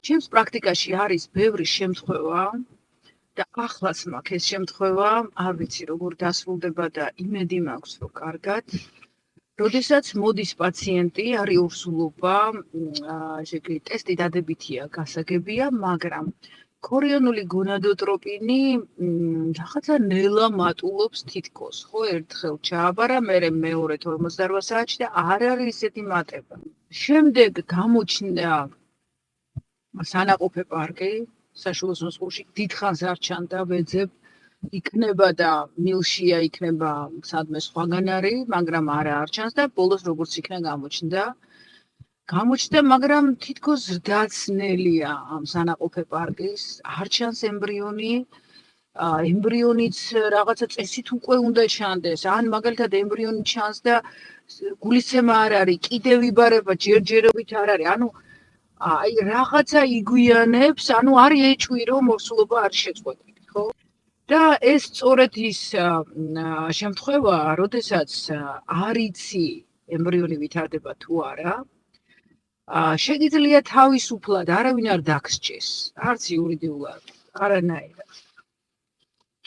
ჩემს პრაქტიკაში არის ბევრი შემთხვევა და ახლაც მაქვს ეს შემთხვევა, არ ვიცი როგორ დასრულდება და იმედი მაქვს, რომ კარგად. როდესაც მოდის პაციენტი, არის ორსულობა, ესე იგი ტესტი დადებითია, გასაგებია, მაგრამ ქორიონული გონადოტროპინი რაღაცა ნელა მატულობს თითქოს, ხო, ერთხელ ჩააბარა, მერე მეორედ 48 საათში და არ არის ისეთი მატება. შემდეგ გამოჩნდა სანაყოფე პარკი, საშუალო ზღურში დიდხანს არ ჩანდა, ვეძებ იქნება და მილშია იქნება სადმე სხვაგან არის, მაგრამ არ ჩანს და ბოლოს როგორც იქნა გამოჩნდა, მაგრამ თითქოს ზრდაცნელია ამ სანაყოფე პარკის, არ ჩანს ემბრიონი, ემბრიონიც რაღაცა წესით უკვე უნდა ჩანდეს, ან მაგალითად ემბრიონი ჩანს და გულისცემა არ არის, კიდევ იბარება ჯერჯერობით არ არის, ანუ აი რაღაცა იგვიანებს, ანუ არ ეჭვი რომ ორსულობა არის შეწყვეტილი, ხო? და ეს სწორედ ის შემთხვევაა, როდესაც არ იცი ემბრიონი ვითარდება თუ არა, შეგიძლია თავისუფლად არავინ არ დაგსჯეს, არც იურიდიულად, არანაირად.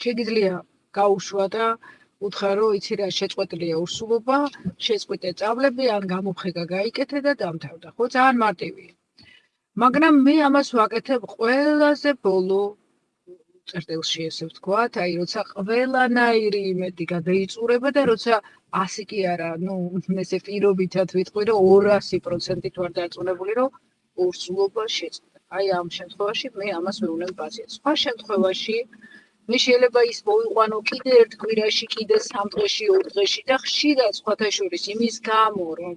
შეგიძლია გაუშვა და უთხრა რომ იცი რა შეწყვეტილია ორსულობა, შეწყვიტე წავლები, ან გამოფხეკა გაიკეთე და დამთავრდა, ხო, ძალიან მარტივია. მაგრამ მე ამას ვაკეთებ ყველაზე ბოლო წერტილში, ესე ვთქვათ, აი როცა ყველანაირი იმედი გადაიწურება და როცა 100 კი არა, ну, ესე პირობითად ვიტყვი, რომ 200%-ით ვარ დარწმუნებული, რომ ორსულობა შეწყვეტა. აი ამ შემთხვევაში მე ამას ვეუბნებ პაციენტს. სხვა შემთხვევაში მე შეიძლება ის მოვიყვანო კიდე ერთ კვირაში, კიდე 3 დღეში, 4 დღეში და ხშირად სხვათა შორის იმის გამო, რომ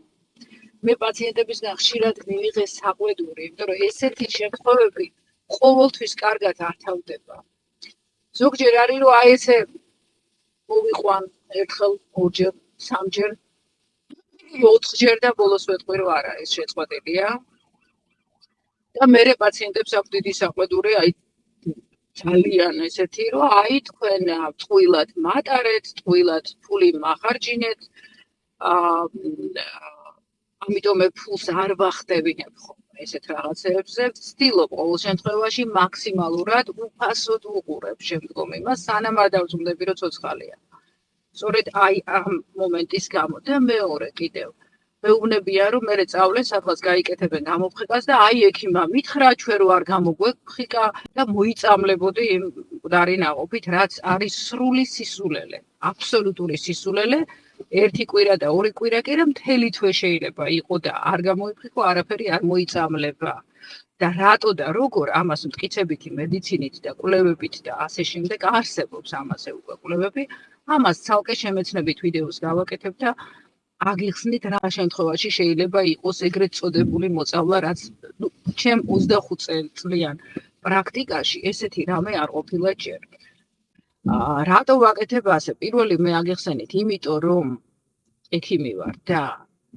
მე პაციენტებისგან ხშირად მივიღე საყვედური, იმიტომ რომ ესეთი შემთხვევები ყოველთვის კარგად არ თავდება. ზოგჯერ არის რომ აი ესე მოვიყვან ერთხელ, ორჯერ, სამჯერ, 4ჯერ და ბოლოს ვეთყვი რომ არა, ეს შეწყვეტილია. და მე პაციენტებს აქვს დიდი საყვედური, აი ძალიან ესეთი რომ აი თქვენ ტყუილად მატარეთ, ტყუილად ფული მახარჯინეთ, ამიტომ მე ფულს არ ვახტევინებ ხოლმე ესეთ რაღაცებზე, ვცდილობ ყოველ შემთხვევაში მაქსიმალურად უფასოდ ვუყურებ შემდგომ იმას, სანამ არ დავწუნდები რომ ცოცხალია. სწორედ აი ამ მომენტის გამო და მეორე კიდევ მეუბნებიან რომ მე წავლენ სადღაც გაიკეთებენ გამოფხიკას და აი ექიმა მითხრა ჩვენ რო არ გამოგვეფხიკა და მოიწამლებოდი იმ მკვდარი ნაყოფით, რაც არის სრული სისულელე, აბსოლუტური სისულელე. ერთი კვირა და ორი კვირა კი რა მთელი თვე შეიძლება იყო და არ გამოიფხიკო, არაფერი არ მოიწამლება. და რატო და როგორ ამას მტკიცებითი მედიცინით და კვლევებით და ასე შემდეგ არსებობს ამაზე უკვე კვლევები, ამას ცალკე შემეცნებით ვიდეოს გავაკეთებ და აგიხსნით რა შემთხვევაში შეიძლება იყოს ეგრეთ წოდებული მოწავლა, რაც ჩემ 25 წლიან პრაქტიკაში ესეთი რამე არ ყოფილა ჯერ. რატო ვაკეთებ ასე? პირველი მე აგიხსენით, იმიტომ რომ ექიმი ვარ და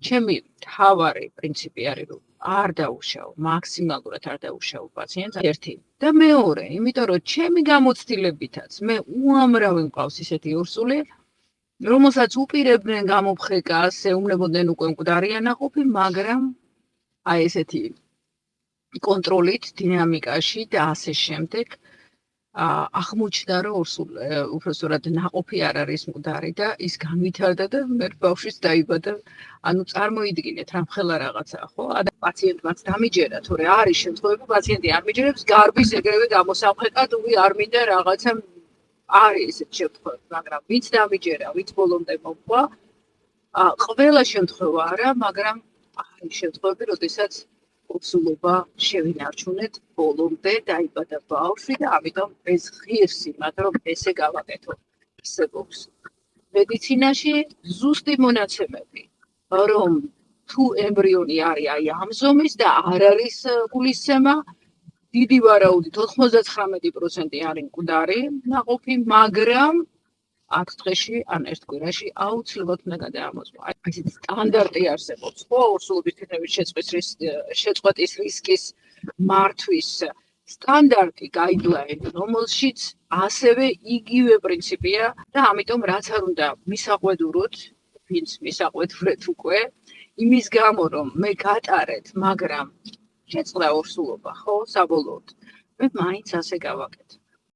ჩემი მთავარი პრინციპი არის რომ არ დაუშავო, მაქსიმალურად არ დაუშავო პაციენტს ერთი. და მეორე, იმიტომ რომ ჩემი გამოცდილებითაც მე უამრავი მყავს ისეთი ორსული, რომელსაც უპირებდნენ გამოფხეკას, ეუბნებოდნენ უკვე მკვდარია ნაყოფი, მაგრამ აი ესეთი კონტროლით, დინამიკაში და ასე შემდეგ აღმოჩნდა რომ უბრალოდ ნაყოფი არ არის მკვდარი და ის განვითარდა და მე ბავშვიც დაიბადა. ანუ წარმოიდგინეთ რამხელა რაღაცაა, ხო? და პაციენტმაც დამიჯერა, თორე არის შემთხვევები, პაციენტი არ მიჯერებს, გარბის ეგრევე გამოსამხეკა, თუ არ მინდა რაღაცა არის ესეთ შემთხვევები, მაგრამ ვინც დამიჯერა, ვინც ბოლომდე მოყვა, ყველა შემთხვევა არა, მაგრამ არის შემთხვევები, როდესაც ორსულობა შევინარჩუნეთ ბოლომდე, დაიბადა ბავშვი და ამიტომ ეს ღირსი, მაგრამ ესე გავაკეთო. არსებობს მედიცინაში ზუსტი მონაცემები, რომ თუ ემბრიონი არის აი ამ ზომის და არ არის გულისცემა, დიდი ვარაუდით 99% არის მკვდარი ნაყოფი, მაგრამ 10 დღეში ან 1 კვირაში აუცილებლად უნდა გადაამოწმო. აი ესეთ სტანდარტი არსებობს, ხო, ორსულობის თითქმის შეწყვეტის რისკის მართვის სტანდარტი guideline, რომელშიც ასევე იგივე პრინციპია და ამიტომ რაც არ უნდა მისაყვედუროთ, ვინც მისაყვედურეთ უკვე, იმის გამო რომ მე გატარეთ, მაგრამ შეწყდა ორსულობა, ხო, საბოლოოდ. მე მაინც ასე გავაკეთე.